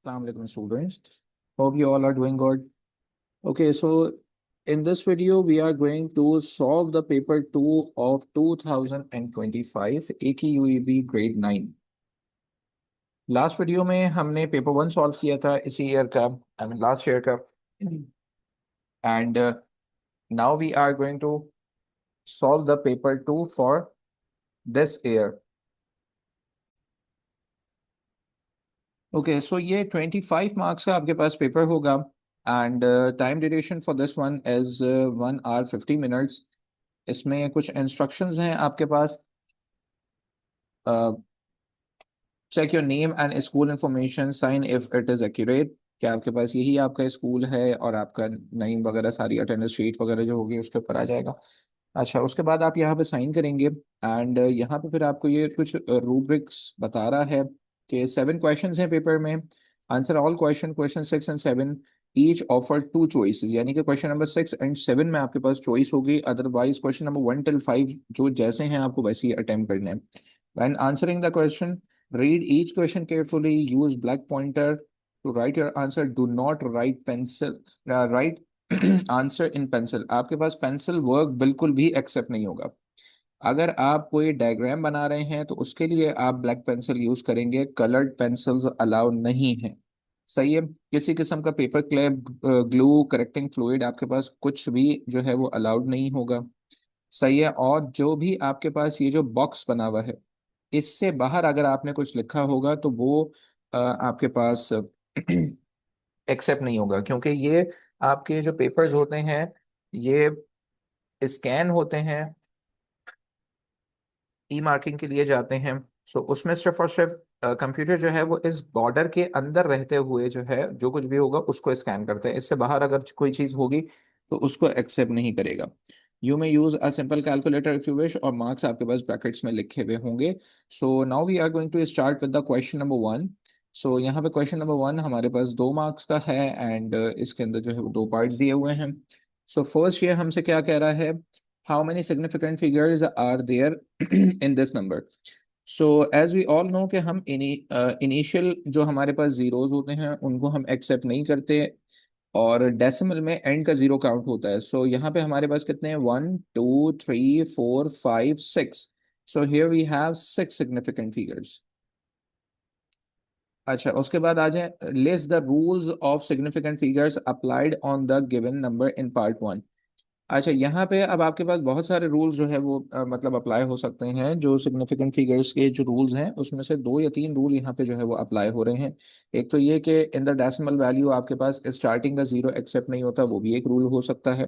Assalamu alaikum students. Hope you all are doing good. Okay, so in this video we are going to solve the paper 2 of 2025 AQUEB grade 9. Last video में हमने paper 1 solve किया था इसी year का, I mean last year का, and now we are going to solve the paper 2 for this year. Okay, so ये 25 marks का आपके पास पेपर होगा and time duration for this one is 1 hour 50 minutes. इसमें कुछ इंस्ट्रक्शंस हैं आपके पास. Check your name and school information, sign if it is accurate. क्या आपके पास यही आपका स्कूल है और आपका नेम वगैरह सारी अटेंडेंस शीट वगैरह जो होगी उसके ऊपर आ जाएगा. अच्छा, उसके बाद आप यहाँ पे साइन करेंगे एंड यहाँ पे फिर आपको ये कुछ रूब्रिक्स बता रहा है कि 7 क्वेश्चंस हैं पेपर में. Answer all question 6 and 7 each offer 2 choices, यानी कि क्वेश्चन नंबर 6 एंड 7 में आपके पास चॉइस होगी. अदरवाइज क्वेश्चन नंबर 1 till 5 जो जैसे हैं आपको वैसे ही अटेम्प्ट करने हैं. When answering the question, read each question carefully. Use black pointer to write your answer. Do not write pencil. Write answer in pencil. आपके पास पेंसिल वर्क बिल्कुल भी एक्सेप्ट नहीं होगा. अगर आप कोई डायग्राम बना रहे हैं तो उसके लिए आप ब्लैक पेंसिल यूज करेंगे, कलर्ड पेंसिल्स अलाउ नहीं है. सही है. किसी किस्म का paper clip, glue, correcting fluid आपके पास कुछ भी जो है वो अलाउड नहीं होगा. सही है. और जो भी आपके पास ये जो बॉक्स बना हुआ है इससे बाहर अगर आपने कुछ लिखा होगा तो वो आपके पास एक्सेप्ट नहीं होगा, क्योंकि ये आपके जो पेपर्स होते हैं ये स्कैन होते हैं, ई मार्किंग के लिए जाते हैं. सो उसमें सिर्फ और सिर्फ कंप्यूटर जो है वो इस बॉर्डर के अंदर रहते हुए जो है जो कुछ भी होगा उसको स्कैन करते हैं. इससे बाहर अगर कोई चीज़ होगी तो उसको एक्सेप्ट नहीं करेगा. You may use a simple calculator if you wish, और मार्क्स आपके पास ब्रैकेट्स में लिखे हुए होंगे. So now we are going to start with the question number 1. So यहाँ पे क्वेश्चन नंबर 1 हमारे पास 2 मार्क्स का है एंड इसके अंदर जो है वो 2 पार्ट्स दिए हुए हैं. सो फर्स्ट ये हमसे क्या कह रहा है, how many significant figures are there in this number. So as we all know कि हम इनिशियल जो हमारे पास जीरोस होते हैं उनको हम एक्सेप्ट नहीं करते और डेसिमल में एंड का जीरो काउंट होता है. सो यहाँ पे हमारे पास कितने हैं, 1 2 3 4 5 6. So here we have 6 significant figures. अच्छा, उसके बाद आ जाए, list the rules of significant figures applied on the given number in part 1. अच्छा, यहाँ पे अब आपके पास बहुत सारे रूल्स जो है वो मतलब अप्लाई हो सकते हैं. जो सिग्निफिकेंट फिगर्स के जो रूल्स हैं उसमें से 2 या 3 रूल यहाँ पे जो है वो अप्लाई हो रहे हैं. एक तो ये कि इन द डेसिमल वैल्यू आपके पास स्टार्टिंग का जीरो एक्सेप्ट नहीं होता, वो भी एक रूल हो सकता है.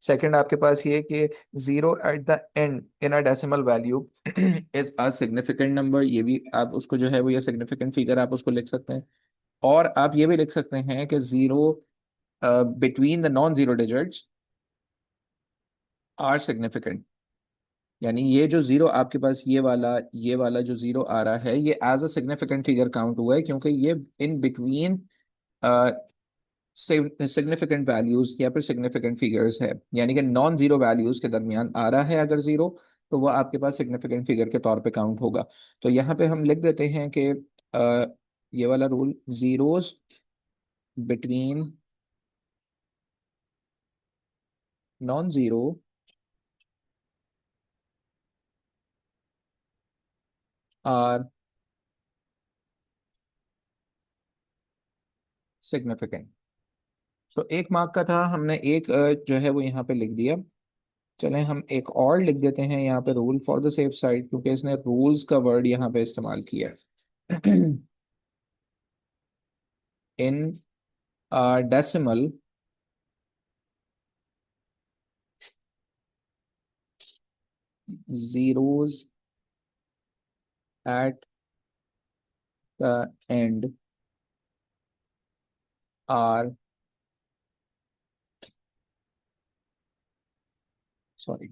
सेकंड आपके पास ये कि zero at the and in a decimal value is a significant number, ये भी आप उसको जो है वो ये सिग्निफिकेंट फिगर आप उसको लिख सकते हैं. और आप ये भी लिख सकते हैं कि zero between the non zero digits are significant. यानी ये जो जीरो आपके पास ये वाला जो जीरो आ रहा है ये as a significant figure count हुआ है, क्योंकि ये इन बिटवीन सिग्निफिकेंट वैल्यूज या फिर सिग्निफिकेंट फिगर्स है. यानी कि नॉन जीरो वैल्यूज के दरमियान आ रहा है अगर जीरो, तो वो आपके पास सिग्निफिकेंट फिगर के तौर पे काउंट होगा. तो यहाँ पे हम लिख देते हैं कि ये वाला rule, zeros between non zero are significant. तो 1 मार्क का था, हमने एक जो है वो यहाँ पे लिख दिया. चलें हम एक और लिख देते हैं यहाँ पे rule for the safe side, क्योंकि इसने रूल्स का वर्ड यहाँ पे इस्तेमाल किया है. In decimal zeros at the end are, sorry,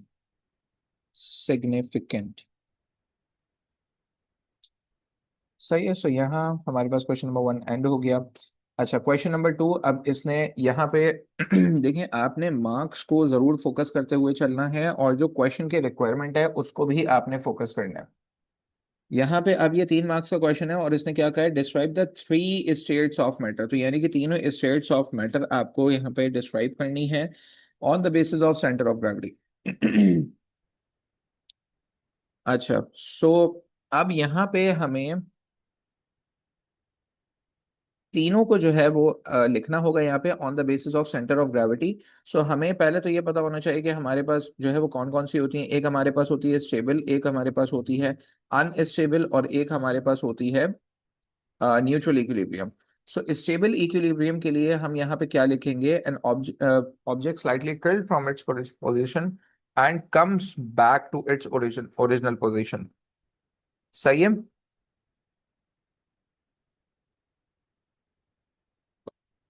significant. सही है. सो यहाँ हमारे पास क्वेश्चन नंबर 1 एंड हो गया. अच्छा, क्वेश्चन नंबर 2. अब इसने यहाँ पे देखिए, आपने मार्क्स को जरूर फोकस करते हुए चलना है और जो क्वेश्चन की रिक्वायरमेंट है उसको भी आपने फोकस करना है. यहाँ पे अब ये 3 मार्क्स का क्वेश्चन है और इसने क्या कहा है, describe the 3 states of matter. तो यानी कि तीनों स्टेट्स ऑफ मैटर आपको यहाँ पे डिस्क्राइब करनी है on the basis of centre of gravity. अच्छा, सो अब यहाँ पे हमें तीनों को जो है वो लिखना होगा यहाँ पे on the basis of centre of gravity. So हमें पहले तो ये पता होना चाहिए कि हमारे पास जो है वो कौन कौन सी होती है। एक हमारे पास होती है स्टेबल, एक हमारे पास होती है अनस्टेबल, और एक हमारे पास होती है neutral equilibrium. So stable equilibrium के लिए हम यहाँ पे क्या लिखेंगे, an object slightly tilt from its position and comes back to its original position. सही है।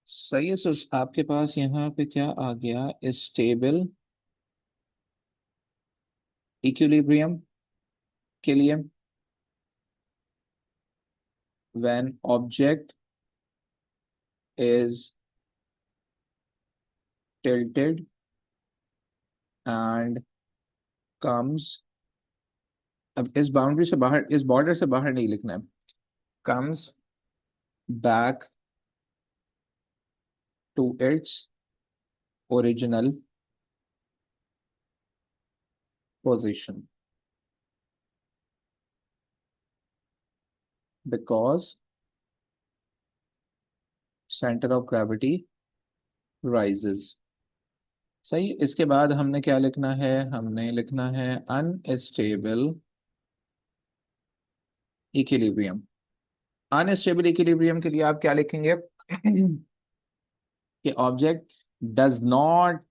सही है। सो आपके पास यहाँ पे क्या आ गया, स्टेबल इक्विलिब्रियम के लिए when object is tilted and comes, अब इस बाउंड्री से बाहर, इस बॉर्डर से बाहर नहीं लिखना है, comes back to its original position because center of gravity rises। सही। इसके बाद हमने क्या लिखना है, हमने लिखना है अनस्टेबल इक्विलिब्रियम। अनस्टेबल इक्विलिब्रियम के लिए आप क्या लिखेंगे, कि ऑब्जेक्ट डज नॉट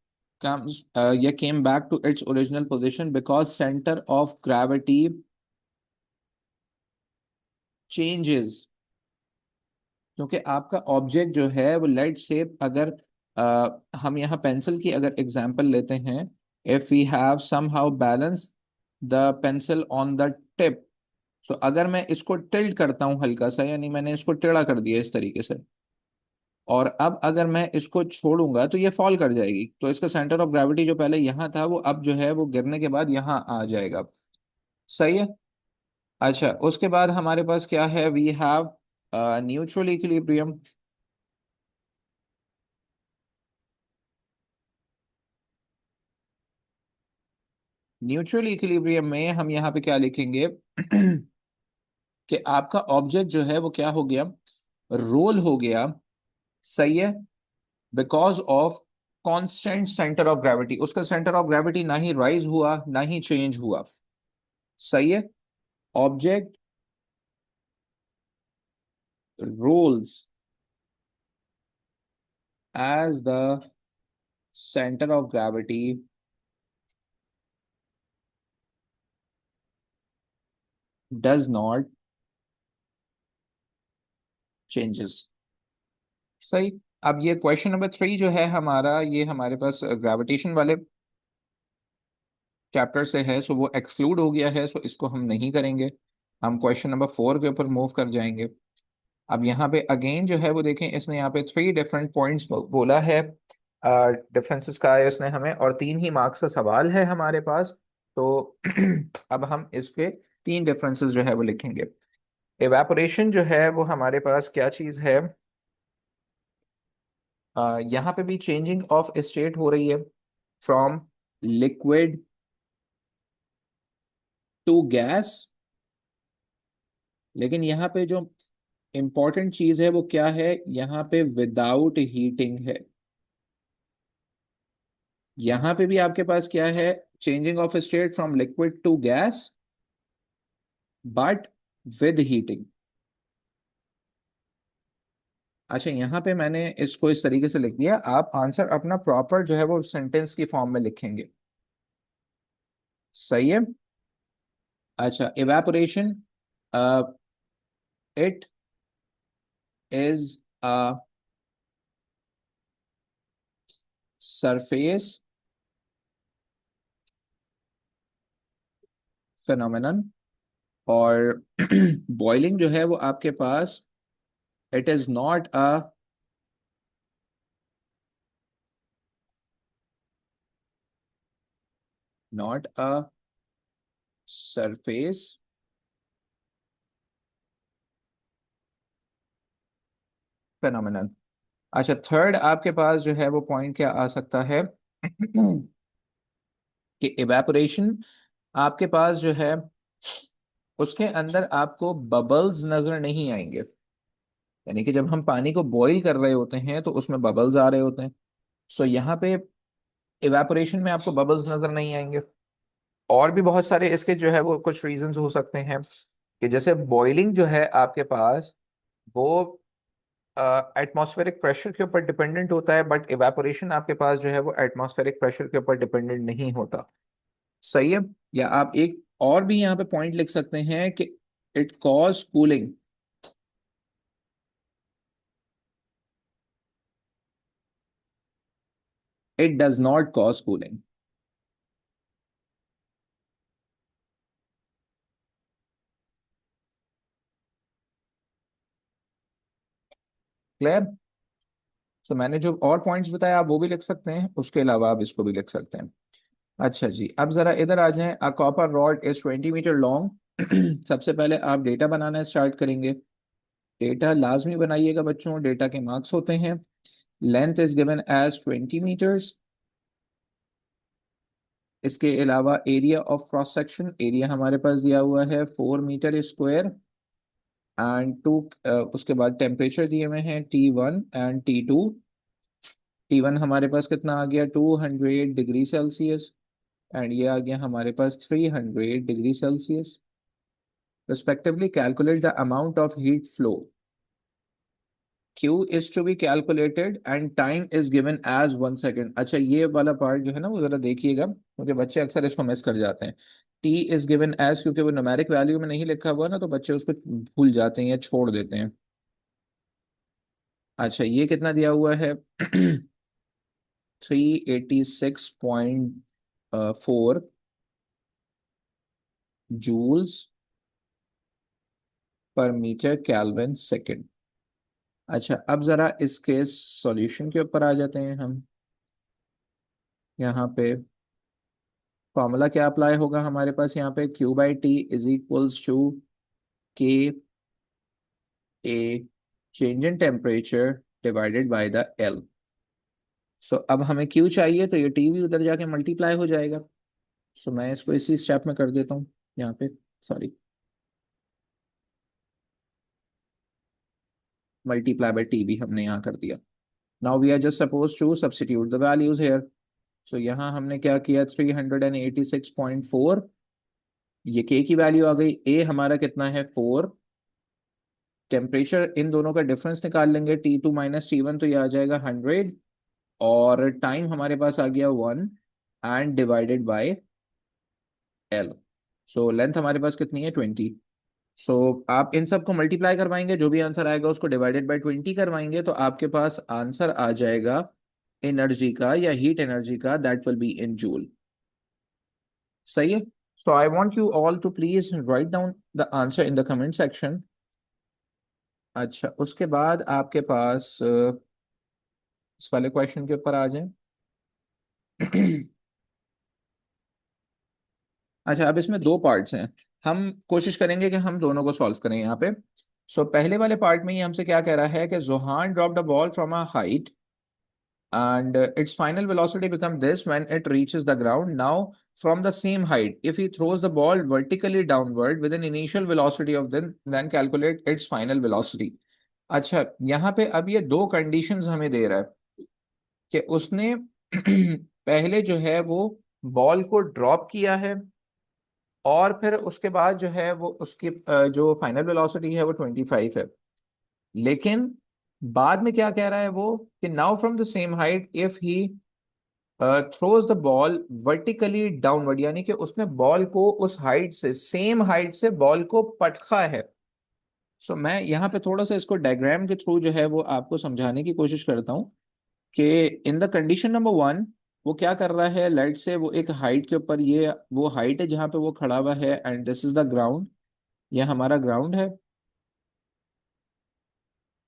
comes या came back to its original position because center of gravity changes। क्योंकि आपका ऑब्जेक्ट जो है वो लेट से, अगर हम यहाँ पेंसिल की अगर एग्जांपल लेते हैं, if we have somehow balance the pencil on the tip, तो अगर मैं इसको टिल्ट करता हूँ हल्का सा, यानी मैंने इसको टेढ़ा कर दिया इस तरीके से, और अब अगर मैं इसको छोड़ूंगा तो ये फॉल कर जाएगी, तो इसका सेंटर ऑफ ग्रेविटी जो पहले यहाँ था वो अब जो है वो गिरने के बाद यहाँ आ जाएगा। सही है। अच्छा, उसके बाद हमारे पास क्या है, we have neutral equilibrium. Neutral equilibrium में हम यहाँ पे क्या लिखेंगे, कि आपका ऑब्जेक्ट जो है वो क्या हो गया, रोल हो गया। सही है। Because of constant centre of gravity, उसका सेंटर ऑफ ग्रेविटी ना ही राइज हुआ ना ही चेंज हुआ। सही है। Object rolls as the center of gravity does not changes। सही। अब ये क्वेश्चन नंबर 3 जो है हमारा, ये हमारे पास ग्रेविटेशन वाले चैप्टर से है, सो वो एक्सक्लूड हो गया है, सो इसको हम नहीं करेंगे। हम क्वेश्चन नंबर 4 के ऊपर मूव कर जाएंगे। अब यहाँ पे अगेन जो है वो देखें, इसने यहाँ पे 3 डिफरेंट पॉइंट्स बोला है, डिफरेंसेस का है इसने हमें, और 3 ही मार्क्स का सवाल है हमारे पास। तो अब हम इसके 3 डिफरेंसेस जो है वो लिखेंगे। एवेपोरेशन जो है वो हमारे पास क्या चीज है, यहाँ पे भी चेंजिंग ऑफ स्टेट हो रही है फ्रॉम लिक्विड टू गैस। लेकिन यहाँ पे जो इंपॉर्टेंट चीज है वो क्या है, यहाँ पे विदाउट हीटिंग है। यहाँ पे भी आपके पास क्या है, changing of state from liquid to gas but with heating. अच्छा, यहाँ पे मैंने इसको इस तरीके से लिख दिया, आप आंसर अपना प्रॉपर जो है वो सेंटेंस की फॉर्म में लिखेंगे। सही है। अच्छा, evaporation, it is a surface phenomenon, और बॉइलिंग जो है वो आपके पास, it is not a surface phenomenon. अच्छा, थर्ड आपके पास जो है वो पॉइंट क्या आ सकता है कि इवेपोरेशन आपके पास जो है उसके अंदर आपको बबल्स नजर नहीं आएंगे। यानी कि जब हम पानी को बॉईल कर रहे होते हैं तो उसमें बबल्स आ रहे होते हैं। सो यहाँ पे इवेपोरेशन में आपको बबल्स नजर नहीं आएंगे। और भी बहुत सारे इसके जो है वो कुछ रीजंस हो सकते हैं कि जैसे बॉइलिंग जो है आपके पास वो एटमॉस्फेरिक प्रेशर के ऊपर डिपेंडेंट होता है, बट इवेपोरेशन आपके पास जो है वो एटमॉस्फेरिक प्रेशर के ऊपर डिपेंडेंट नहीं होता। सही है। या आप एक और भी यहाँ पे पॉइंट लिख सकते हैं कि it cause cooling. It does not cause cooling. Clear. तो मैंने जो और पॉइंट्स बताया आप वो भी लिख सकते हैं, उसके अलावा आप इसको भी लिख सकते हैं। अच्छा जी, अब जरा इधर आ जाएं। A copper rod is 20 metre long. सबसे पहले आप डेटा बनाना स्टार्ट करेंगे। डेटा लाजमी बनाइएगा बच्चों, डेटा के मार्क्स होते हैं। Length is given as 20 metres. इसके अलावा area of cross section, area हमारे पास दिया हुआ है 4 मीटर स्क्वायर। एंड टू, उसके बाद टेम्परेचर दिए हुए हैं T1 एंड T2। T1 हमारे पास कितना आ गया, 200 डिग्री सेल्सियस। एंड ये आ गया हमारे पास 300 degree Celsius. Respectively, calculate the amount of heat flow. Q is to be calculated and time is given as 1 second. अच्छा, ये वाला पार्ट जो है ना वो जरा देखिएगा, क्योंकि बच्चे अक्सर इसको मिस कर जाते हैं। T is given as, क्योंकि वो न्यूमेरिक वैल्यू में नहीं लिखा हुआ ना तो बच्चे उसको भूल जाते हैं या छोड़ देते हैं। अच्छा, ये कितना दिया हुआ है 386.4 joules per metre kelvin second. अच्छा, अब जरा इसके सॉल्यूशन के ऊपर आ जाते हैं हम। यहाँ पे फॉर्मूला क्या अप्लाई होगा हमारे पास, यहाँ पे Q/T is equals to K A change in temperature divided by the L. So अब हमें Q चाहिए तो ये T भी उधर जाके मल्टीप्लाई हो जाएगा। सो मैं इसको इसी स्टेप में कर देता हूँ यहाँ पे। सॉरी, मल्टीप्लाई बाय T भी हमने यहाँ कर दिया। Now we are just suppose to substitute the values here. So यहाँ हमने क्या किया, 386.4। ये के की वैल्यू आ गई, ए हमारा कितना है 4। टेम्परेचर इन दोनों का डिफरेंस निकाल लेंगे, T2 - T1, तो ये आ जाएगा 100। और टाइम हमारे पास आ गया 1 and divided by L. So length हमारे पास कितनी है 20। सो आप इन सब को मल्टीप्लाई करवाएंगे, जो भी आंसर आएगा उसको डिवाइडेड बाय 20 करवाएंगे तो आपके पास आंसर आ जाएगा एनर्जी का या हीट एनर्जी का, that will be in joule. सही है। So I want you all to please write down the answer in the comment section. अच्छा, उसके बाद आपके पास इस वाले क्वेश्चन के ऊपर आ जाएं। अच्छा, अब इसमें दो पार्ट्स हैं। हम कोशिश करेंगे कि हम दोनों को सॉल्व करें यहाँ पे। सो पहले वाले पार्ट में ये हमसे क्या कह रहा है कि Johan dropped a ball from a height and its final velocity become this when it reaches the ground. Now from the same height, if he throws the ball vertically downward with an initial velocity of then calculate its final velocity. अच्छा, यहाँ पे अब ये दो conditions हमें दे रहा है कि उसने पहले जो है वो बॉल को ड्रॉप किया है और फिर उसके बाद जो है वो उसकी जो फाइनल वेलोसिटी है वो 25 है। लेकिन बाद में क्या कह रहा है वो कि now from the same height if he throws the ball vertically downward, यानी कि उसने बॉल को उस हाइट से, सेम हाइट से बॉल को पटका है। सो मैं यहाँ पे थोड़ा सा इसको डायग्राम के थ्रू जो है वो आपको समझाने की कोशिश करता हूँ कि इन द कंडीशन नंबर 1 वो क्या कर रहा है। लेट से वो एक हाइट के ऊपर, ये वो हाइट है जहाँ पे वो खड़ा हुआ है and this is the ground. ये हमारा ग्राउंड है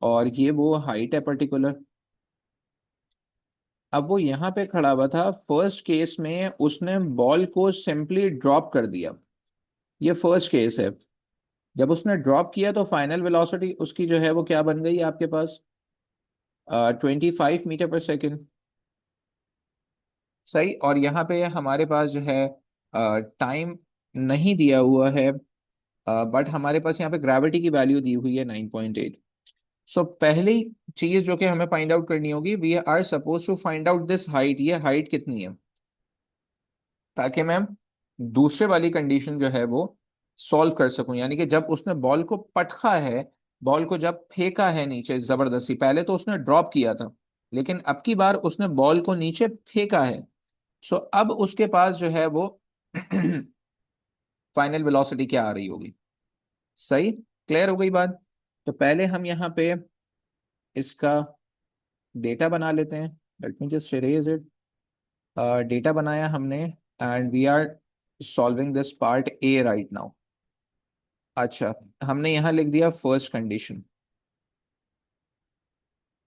और ये वो हाइट है पर्टिकुलर। अब वो यहाँ पे खड़ा हुआ था, फर्स्ट केस में उसने बॉल को सिंपली ड्रॉप कर दिया। ये फर्स्ट केस है। जब उसने ड्रॉप किया तो फाइनल वेलोसिटी उसकी जो है वो क्या बन गई आपके पास, 25 मीटर पर सेकेंड। सही। और यहाँ पे हमारे पास जो है टाइम नहीं दिया हुआ है, बट हमारे पास यहाँ पे ग्रेविटी की वैल्यू दी हुई है 9.8। सो पहली चीज जो कि हमें फाइंड आउट करनी होगी, we are suppose to find out this height, ये हाइट कितनी है, ताकि मैं दूसरे वाली कंडीशन जो है वो सॉल्व कर सकूं। यानी कि जब उसने बॉल को पटका है, बॉल को जब फेंका है नीचे जबरदस्ती, पहले तो उसने ड्रॉप किया था, लेकिन अब की बार उसने बॉल को नीचे फेंका है। सो अब उसके पास जो है वो फाइनल वेलोसिटी क्या आ रही होगी। सही। क्लियर हो गई बात। तो पहले हम यहाँ पे इसका डेटा बना लेते हैं। Let me just erase it. Data बनाया हमने, and we are solving this part A right now. अच्छा, हमने यहाँ लिख दिया फर्स्ट कंडीशन।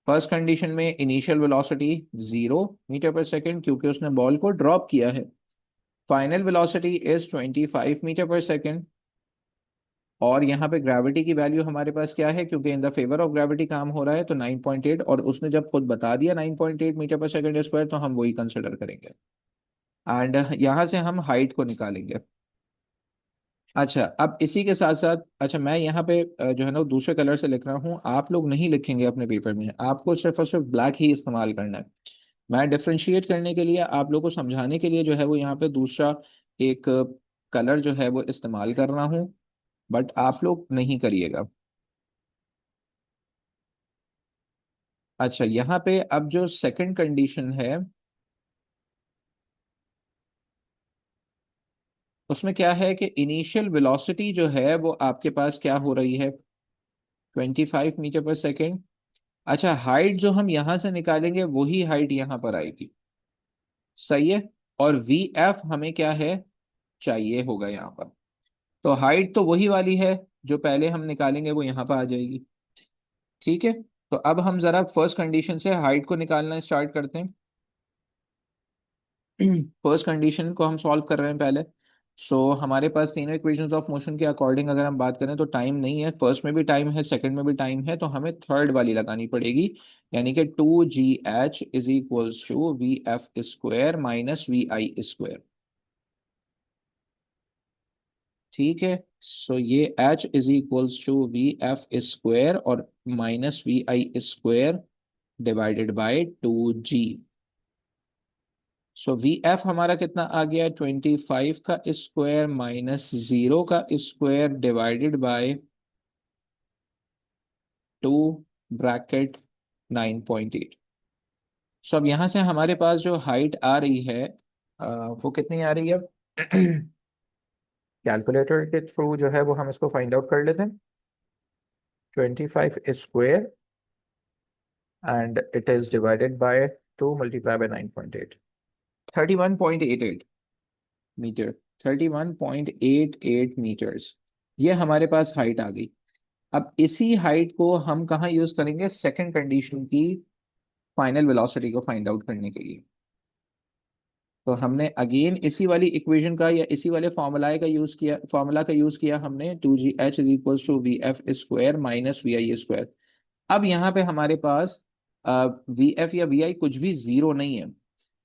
फर्स्ट कंडीशन में initial velocity 0 metre per second, क्योंकि उसने बॉल को ड्रॉप किया है। Final velocity is 25 metre per second. और यहाँ पे ग्रेविटी की वैल्यू हमारे पास क्या है, क्योंकि in the favour of gravity काम हो रहा है, तो 9.8, और उसने जब खुद बता दिया 9.8 मीटर पर सेकेंड स्क्वायर, तो हम वही कंसिडर करेंगे। एंड यहाँ से हम हाइट को निकालेंगे। अच्छा, अब इसी के साथ साथ, अच्छा मैं यहाँ पे जो है ना वो दूसरे कलर से लिख रहा हूँ, आप लोग नहीं लिखेंगे अपने पेपर में, आपको सिर्फ और सिर्फ ब्लैक ही इस्तेमाल करना है। मैं डिफ्रेंशिएट करने के लिए, आप लोग को समझाने के लिए जो है वो यहाँ पे दूसरा एक कलर जो है वो इस्तेमाल कर रहा हूँ, बट आप लोग नहीं करिएगा। अच्छा, यहाँ पे अब जो सेकंड कंडीशन है, उसमें क्या है कि इनिशियल वेलोसिटी जो है वो आपके पास क्या हो रही है, 25 मीटर पर सेकेंड। अच्छा, हाइट जो हम यहां से निकालेंगे वही हाइट यहां पर आएगी। सही है। और वी एफ हमें क्या है, चाहिए होगा यहाँ पर। तो हाइट तो वही वाली है, जो पहले हम निकालेंगे वो यहाँ पर आ जाएगी। ठीक है। तो अब हम जरा फर्स्ट कंडीशन से हाइट को निकालना स्टार्ट करते हैं। फर्स्ट कंडीशन को हम सॉल्व कर रहे हैं पहले। हमारे पास तीनों इक्वेशंस ऑफ मोशन के अकॉर्डिंग अगर हम बात करें, तो टाइम नहीं है, फर्स्ट में भी टाइम है, सेकंड में भी टाइम है, तो हमें थर्ड वाली लगानी पड़ेगी। यानी कि 2gh = VF² - VI²। ठीक है। ये h = VF² और -VI² divided by 2g। V F हमारा कितना आ गया, 25 का स्क्वायर -0 का स्क्वायर डिवाइडेड बाय 2 (9.8). अब यहाँ से हमारे पास जो हाइट आ रही है, वो कितनी आ रही है। कैलकुलेटर के थ्रू जो है वो हम इसको फाइंड आउट कर लेते हैं। 25 square and it is divided by 2 × 9.8, 31.88 metre. 31.88 metres, ये हमारे पास हाइट आ गई। अब इसी हाइट को हम कहाँ यूज करेंगे, सेकंड कंडीशन की फाइनल वेलोसिटी को फाइंड आउट करने के लिए। तो हमने अगेन इसी वाली इक्वेशन का या इसी वाले फॉर्मूला का यूज किया हमने, 2gh = VF² - VI²। अब यहाँ पे हमारे पास वी एफ या वी आई कुछ भी जीरो नहीं है।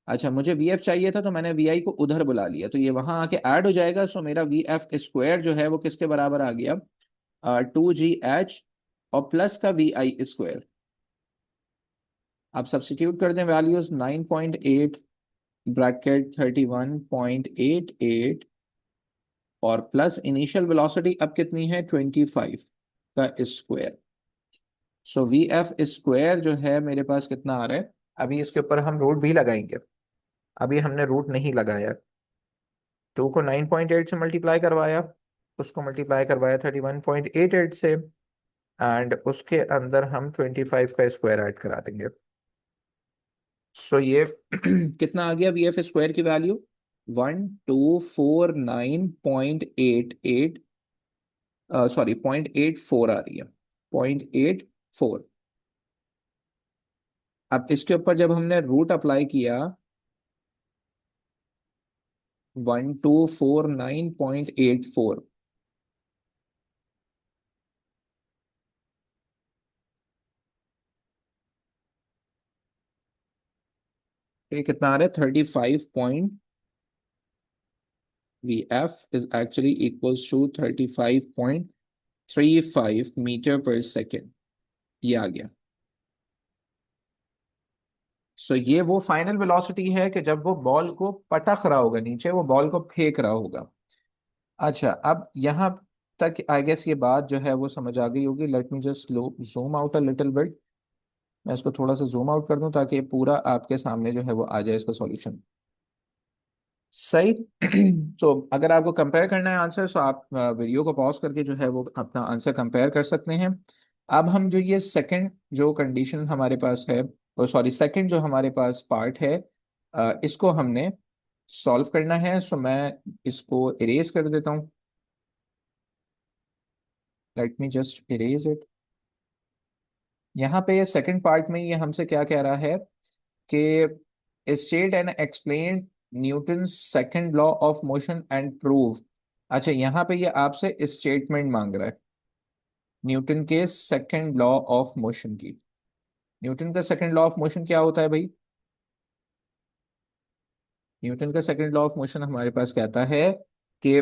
अच्छा, मुझे वी एफ चाहिए था, तो मैंने वी आई को उधर बुला लिया, तो ये वहां आके ऐड हो जाएगा। मेरा वी एफ स्क्वायर जो है वो किसके बराबर आ गया, 2gh और प्लस का VI²। आप सब्स्टिट्यूट कर दें वैल्यूज, 9.8 ब्रैकेट 31.88 और प्लस इनिशियल वेलोसिटी अब कितनी है, 25 का स्क्वायर। वी एफ स्क्वायर जो है मेरे पास कितना आ रहा है, अभी इसके ऊपर हम रूट भी लगाएंगे, अभी हमने रूट नहीं लगाया। 2 को 9.8 से मल्टीप्लाई करवाया, उसको मल्टीप्लाई करवाया 31.88 से, एंड उसके अंदर हम 25 का स्क्वायर ऐड करा देंगे। ये कितना आ गया, VF² की वैल्यू 1249.88, सॉरी 0.84 आ रही है, 0.84। अब इसके ऊपर जब हमने रूट अप्लाई किया, 1249.84, तो ये कितना आ रहा है 35 V F is actually equals to 35.35 metre per second. ये आ गया। सो ये वो फाइनल वेलोसिटी है कि जब वो बॉल को पटक रहा होगा नीचे, वो बॉल को फेंक रहा होगा। अच्छा, अब यहाँ तक आई गेस ये बात जो है वो समझ आ गई होगी। Late me just zoom out a little bit. मैं इसको थोड़ा सा जूम आउट कर दूं ताकि ये पूरा आपके सामने जो है वो आ जाए इसका सॉल्यूशन। सही। तो अगर आपको कंपेयर करना है आंसर, तो आप वीडियो को पॉज करके जो है वो अपना आंसर कंपेयर कर सकते हैं। अब हम जो ये सेकंड जो कंडीशन हमारे पास है, सॉरी सेकंड जो हमारे पास पार्ट है, इसको हमने सॉल्व करना है। सो मैं इसको इरेज कर देता हूँ। Late me just erase it. यहाँ पे सेकंड पार्ट में ये हमसे क्या कह रहा है कि state and explain Newton second law of motion and prove. अच्छा, यहाँ पे ये आपसे स्टेटमेंट मांग रहा है न्यूटन के सेकंड लॉ ऑफ मोशन की। न्यूटन का सेकंड लॉ ऑफ मोशन क्या होता है भाई? न्यूटन का सेकंड लॉ ऑफ मोशन हमारे पास कहता है कि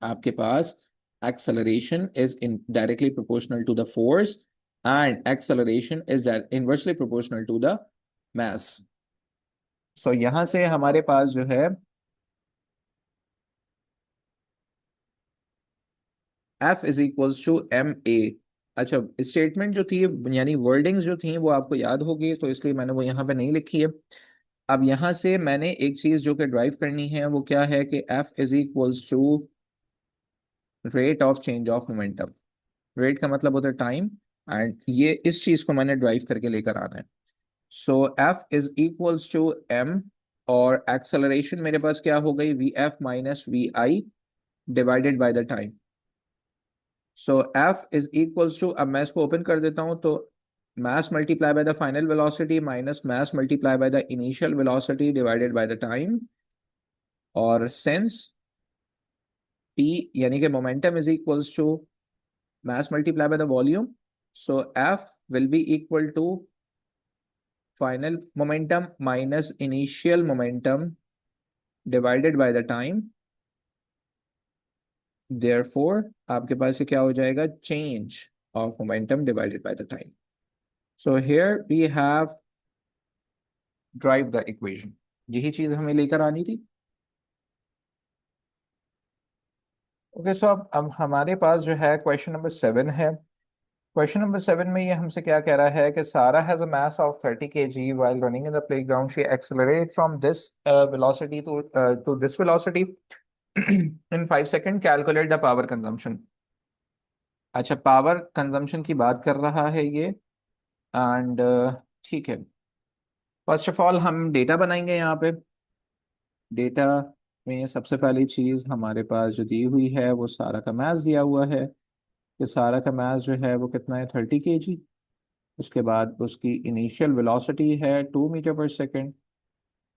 आपके पास acceleration is in directly proportional to the force and acceleration is that inversely proportional to the mass। सो यहां से हमारे पास जो है F is equals to M A. अच्छा, स्टेटमेंट जो थी यानी वर्डिंग्स जो थी वो आपको याद होगी, तो इसलिए मैंने वो यहाँ पे नहीं लिखी है। अब यहाँ से मैंने एक चीज जो कि ड्राइव करनी है वो क्या है कि F is equals to rate of change of momentum. Rate का मतलब होता है टाइम, एंड ये इस चीज को मैंने ड्राइव करके लेकर आना है। So F is equals to M, और एक्सेलरेशन मेरे पास क्या हो गई V F minus V I divided by the time. So F is equals to, अब मैं इसको ओपन कर देता हूं तो mass multiply by the final velocity minus mass multiply by the initial velocity divided by the time, और since P यानी कि momentum is equals to mass multiply by the volume, so F will be equal to final momentum minus initial momentum divided by the time। therefore आपके पास ये क्या हो जाएगा change of momentum divided by the time। so here we have drive the equation। यही चीज हमें लेकर आनी थी। ओके, सो अब हमारे पास जो है क्वेश्चन नंबर 7 है। क्वेश्चन नंबर 7 में ये हमसे क्या कह रहा है कि सारा has a mass of 30 kg while running in the playground she accelerate from this velocity to this velocity in 5 seconds calculate the power consumption। अच्छा, पावर कंजम्पशन की बात कर रहा है ये, एंड ठीक है। फर्स्ट ऑफ ऑल हम डेटा बनाएंगे यहाँ पे। डेटा में सबसे पहली चीज हमारे पास जो दी हुई है वो सारा का मास दिया हुआ है कि सारा का मास जो है वो कितना है 30 kg। उसके बाद उसकी इनिशियल वेलोसिटी है 2 मीटर पर सेकेंड,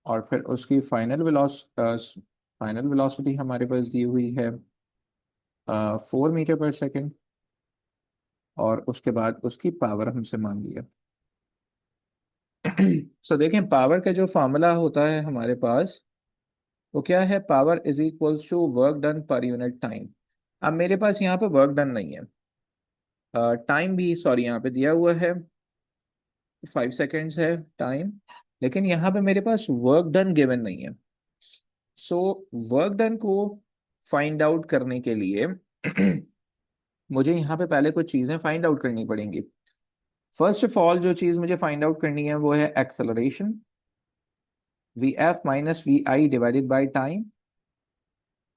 और फिर उसकी फाइनल वेलोसिटी हमारे पास दी हुई है 4 मीटर पर सेकेंड, और उसके बाद उसकी पावर हमसे मांग लिया। सो देखें, पावर का जो फार्मूला होता है हमारे पास वो क्या है, power is equals to work done per unit time. अब मेरे पास यहाँ पे वर्क डन नहीं है, टाइम भी सॉरी यहाँ पे दिया हुआ है 5 सेकेंड्स है टाइम, लेकिन यहाँ पे मेरे पास वर्क डन गिवन नहीं है। सो वर्क डन को फाइंड आउट करने के लिए मुझे यहाँ पे पहले कुछ चीजें फाइंड आउट करनी पड़ेंगी। फर्स्ट ऑफ ऑल जो चीज मुझे फाइंड आउट करनी है वो है acceleration, V F minus V I divided by time.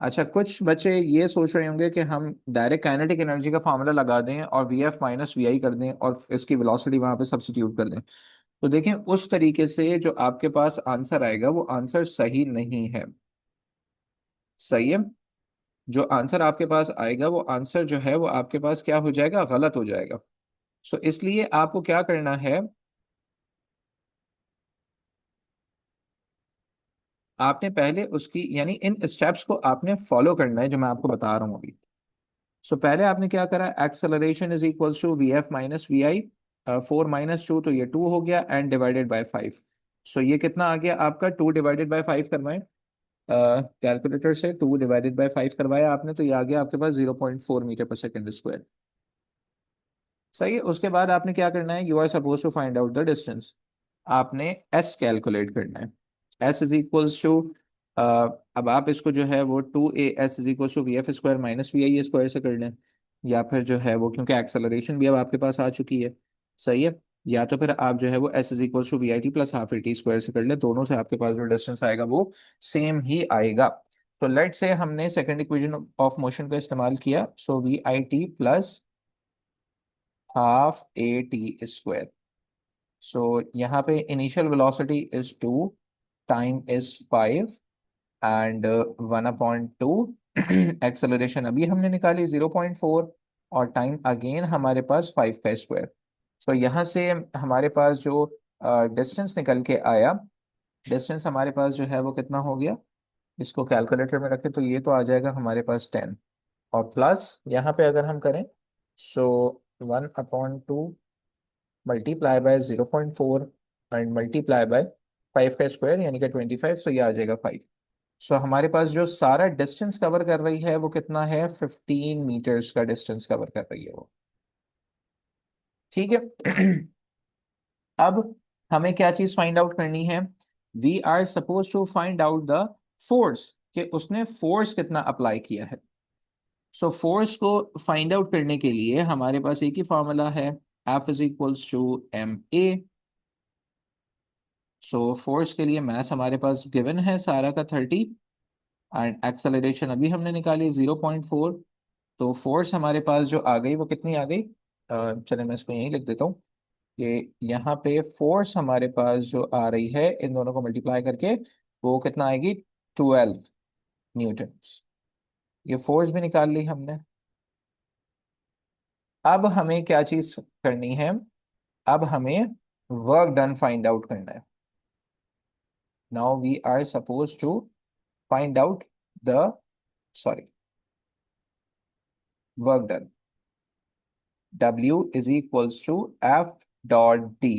अच्छा, कुछ बच्चे ये सोच रहे होंगे कि हम डायरेक्ट काइनेटिक एनर्जी का फार्मूला लगा दें और V F minus V I कर दें और इसकी वेलोसिटी वहां पे सब्स्टिट्यूट कर दें। तो देखें, उस तरीके से जो आपके पास आंसर आएगा वो आंसर सही नहीं है। सही है, जो आंसर आपके पास आएगा वो आंसर जो है वो आपके पास क्या हो जाएगा, गलत हो जाएगा। सो इसलिए आपको क्या करना है, आपने पहले उसकी यानी इन स्टेप्स को आपने फॉलो करना है जो मैं आपको बता रहा हूँ अभी। सो पहले आपने क्या करा, acceleration is equals to V F minus V I. 4 - 2 तो ये 2 हो गया, एंड डिवाइडेड बाय 5। सो ये कितना आ गया आपका, 2/5 करवाएं कैलकुलेटर से, 2/5 करवाया आपने तो ये आ गया आपके पास 0.4 मीटर पर सेकेंड स्क्वायर। सही है। उसके बाद आपने क्या करना है, you are suppose to find out the distance. आपने एस कैलकुलेट करना है। एस इज इक्वल्स टू, अब आप इसको जो है वो 2 AS is equals to VF² - VIA² से कर लें, या फिर जो है वो, क्योंकि एक्सेलरेशन भी अब आपके पास आ चुकी है। सही है। या तो फिर आप जो है वो S is equals to VIT plus half AT² से कर लें, दोनों से आपके पास जो डिस्टेंस आएगा वो सेम ही आएगा। तो लेट से हमने सेकंड इक्वेशन ऑफ मोशन का इस्तेमाल किया, सो VIT प्लस ½ AT²। सो यहाँ पे initial velocity is 2, time is 5 and 1/2। Acceleration अभी हमने निकाली 0.4, और टाइम अगेन हमारे पास 5 का स्क्वायर। सो यहाँ से हमारे पास जो डिस्टेंस निकल के आया, डिस्टेंस हमारे पास जो है वो कितना हो गया, इसको कैलकुलेटर में रखें तो ये तो आ जाएगा हमारे पास 10, और प्लस यहाँ पे अगर हम करें, सो 1/2 multiply by 0.4 and multiply by 5 का स्क्वायर यानी कि 25, तो ये आ जाएगा 5। सो हमारे पास जो सारा डिस्टेंस कवर कर रही है वो कितना है, 15 मीटर्स का डिस्टेंस कवर कर रही है वो। ठीक है। अब हमें क्या चीज फाइंड आउट करनी है, we are suppose to find out the force, कि उसने फोर्स कितना अप्लाई किया है। सो फोर्स को फाइंड आउट करने के लिए हमारे पास एक ही फॉर्मूला है, F is equals to MA। So force के लिए मास हमारे पास गिवन है सारा का 30, एंड एक्सेलरेशन अभी हमने निकाली 0.4। तो फोर्स हमारे पास जो आ गई वो कितनी आ गई, चले मैं इसको यहीं लिख देता हूँ कि यहाँ पे फोर्स हमारे पास जो आ रही है इन दोनों को मल्टीप्लाई करके वो कितना आएगी, 12 न्यूटन। ये फोर्स भी निकाल ली हमने। अब हमें क्या चीज करनी है, अब हमें वर्क डन फाइंड आउट करना है। Now we are suppose to find out the, sorry, work done. W is equals to F.D।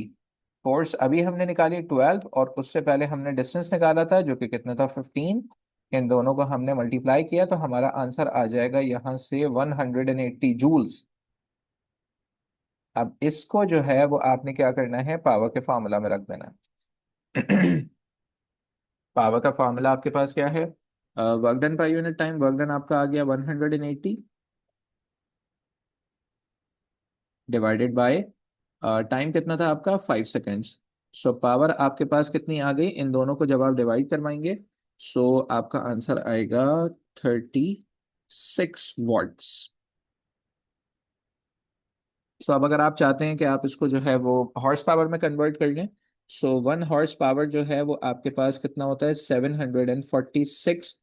Force अभी हमने निकाली 12, और उससे पहले हमने डिस्टेंस निकाला था जो कि कितना था, 15। इन दोनों को हमने मल्टीप्लाई किया तो हमारा आंसर आ जाएगा यहाँ से 180 जूल्स। अब इसको जो है वो आपने क्या करना है, पावर के फार्मूला में रख देना है। पावर का फार्मूला आपके पास क्या है, work done per unit time, work done आपका आ गया 180 डिवाइडेड बाय टाइम कितना था आपका, 5 सेकेंड्स। सो पावर आपके पास कितनी आ गई, इन दोनों को जब आप डिवाइड करवाएंगे सो आपका आंसर आएगा 36 वॉट्स। सो अब अगर आप चाहते हैं कि आप इसको जो है वो हॉर्स पावर में कन्वर्ट कर लें, सो 1 हॉर्स पावर जो है वो आपके पास कितना होता है, 746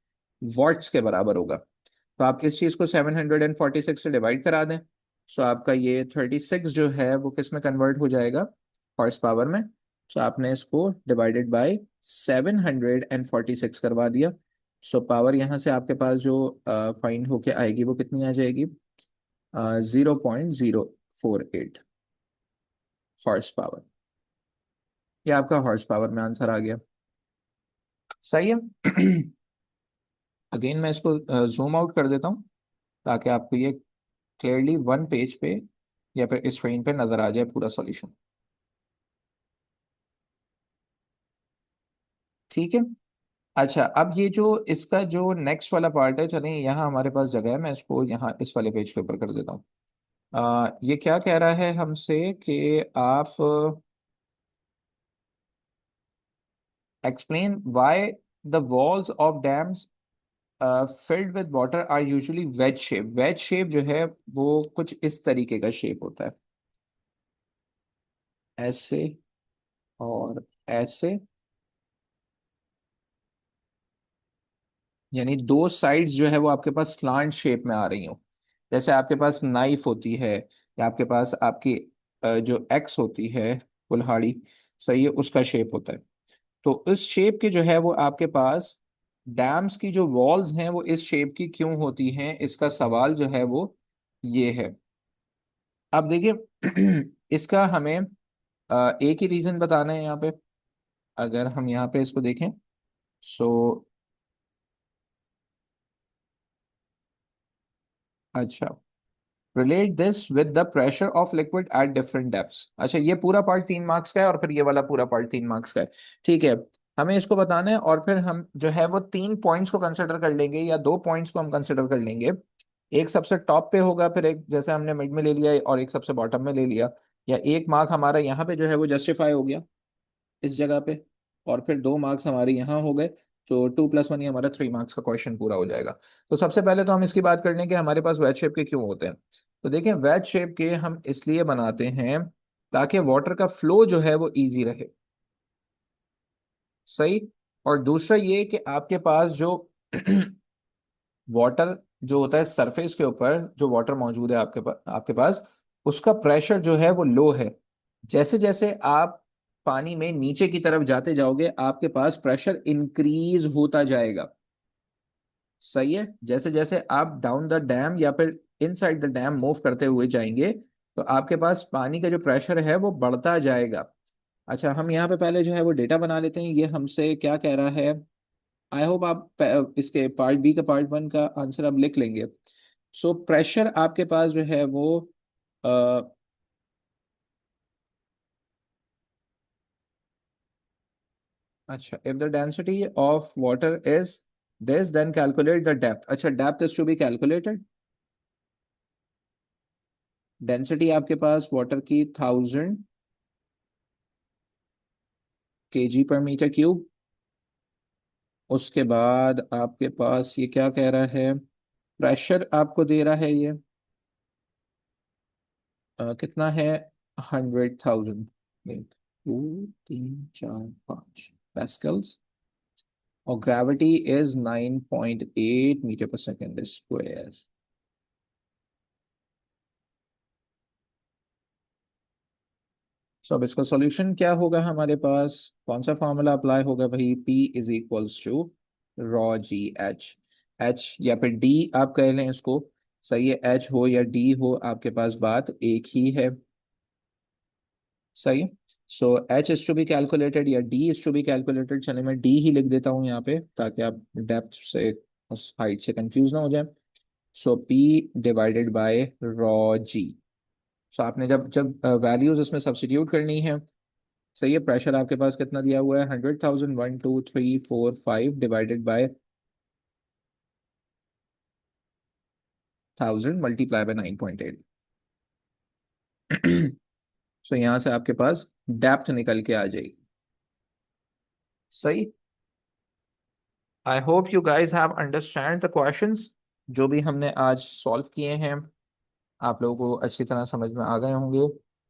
वॉट्स के बराबर होगा। तो आप इस चीज को 746 से डिवाइड करा दें, सो आपका ये 36 जो है वो किस में कन्वर्ट हो जाएगा, हॉर्स पावर में। सो आपने इसको डिवाइडेड बाय 746 करवा दिया। सो पावर यहाँ से आपके पास जो फाइंड होके आएगी वो कितनी आ जाएगी, 0.048 हॉर्स पावर। ये आपका हॉर्स पावर में आंसर आ गया। सही है। अगेन मैं इसको जूम आउट कर देता हूँ ताकि आपको ये क्लियरली वन पेज पे या फिर इस स्क्रीन पे नजर आ जाए पूरा सॉल्यूशन। ठीक है। अच्छा, अब ये जो इसका जो नेक्स्ट वाला पार्ट है, चलें यहाँ हमारे पास जगह है, मैं इसको यहाँ इस वाले पेज के ऊपर कर देता हूँ। ये क्या कह रहा है हमसे कि आप explain why the walls of dams filled with water are usually wedge shape. Wedge shape जो है वो कुछ इस तरीके का शेप होता है, ऐसे और ऐसे, यानी दो साइड्स जो है वो आपके पास स्लांट शेप में आ रही हो। जैसे आपके पास नाइफ होती है, या आपके पास आपकी जो एक्स होती है, कुल्हाड़ी, सही है, उसका शेप होता है। तो इस शेप के जो है वो आपके पास डैम्स की जो वॉल्स हैं वो इस शेप की क्यों होती हैं, इसका सवाल जो है वो ये है। अब देखिए, इसका हमें एक ही रीजन बताना है यहाँ पे। अगर हम यहाँ पे इसको देखें, सो अच्छा, relate this with the pressure of liquid at different depths. अच्छा, ये पूरा पार्ट 3 मार्क्स का है और फिर ये वाला पूरा पार्ट 3 मार्क्स का है। ठीक है, हमें इसको बताना है और फिर हम जो है वो 3 पॉइंट्स को कंसिडर कर लेंगे या 2 पॉइंट्स को हम कंसिडर कर लेंगे। एक सबसे टॉप पे होगा, फिर एक जैसे हमने मिड में ले लिया और एक सबसे बॉटम में ले लिया। या 1 मार्क हमारा यहाँ पे जो है वो जस्टिफाई हो गया इस जगह पे, और फिर 2 मार्क्स हमारे यहाँ हो गए। तो 2+1 ही हमारा 3 मार्क्स का क्वेश्चन पूरा हो जाएगा। तो सबसे पहले तो हम इसकी बात कर लें कि हमारे पास वेज शेप के क्यों होते हैं। तो देखें, वेज शेप के हम इसलिए बनाते हैं ताकि वाटर का फ्लो जो है वो इजी रहे। सही। और दूसरा ये कि आपके पास जो वाटर जो होता है सरफेस के ऊपर, जो वाटर मौजूद है आपके पास उसका प्रेशर जो है वो लो है। जैसे जैसे आप पानी में नीचे की तरफ जाते जाओगे आपके पास प्रेशर इंक्रीज होता जाएगा। सही है। जैसे जैसे आप डाउन द डैम या फिर इनसाइड द डैम मूव करते हुए जाएंगे तो आपके पास पानी का जो प्रेशर है वो बढ़ता जाएगा। अच्छा, हम यहाँ पे पहले जो है वो डेटा बना लेते हैं, ये हमसे क्या कह रहा है। आई होप आप इसके पार्ट बी का पार्ट वन का आंसर आप लिख लेंगे। सो प्रेशर आपके पास जो है वो अ, अच्छा, if the density of water is this then calculate the depth. अच्छा, depth is to be calculated. Density आपके पास वाटर की 1000 kg/m³। उसके बाद आपके पास ये क्या कह रहा है, प्रेशर आपको दे रहा है ये कितना है, 100,000। 1 2 3 4 5 pascals। और gravity is 9.8 metre per second square. सो अब इसका सॉल्यूशन क्या होगा, हमारे पास कौन सा फॉर्मूला अप्लाई होगा भाई, P is equals to rho G H. H या फिर डी आप कह लें इसको। सही है, एच हो या डी हो आपके पास बात एक ही है। सही है। So H is to be calculated या D is to be calculated, चले मैं डी ही लिख देता हूँ यहाँ पे ताकि आप डेप्थ से उस हाइट से कंफ्यूज ना हो जाए। सो पी डिवाइडेड बाय रॉ जी। सो आपने जब जब वैल्यूज इसमें सब्स्टिट्यूट करनी है। सही है, प्रेशर आपके पास कितना दिया हुआ है, 100,000, 1 2 3 4 5 डिवाइडेड बाय 1000 × 9.8। सो यहाँ से आपके पास डेप्थ निकल के आ जाएगी। सही। I hope you guys have understand the questions जो भी हमने आज सॉल्व किए हैं, आप लोगों को अच्छी तरह समझ में आ गए होंगे।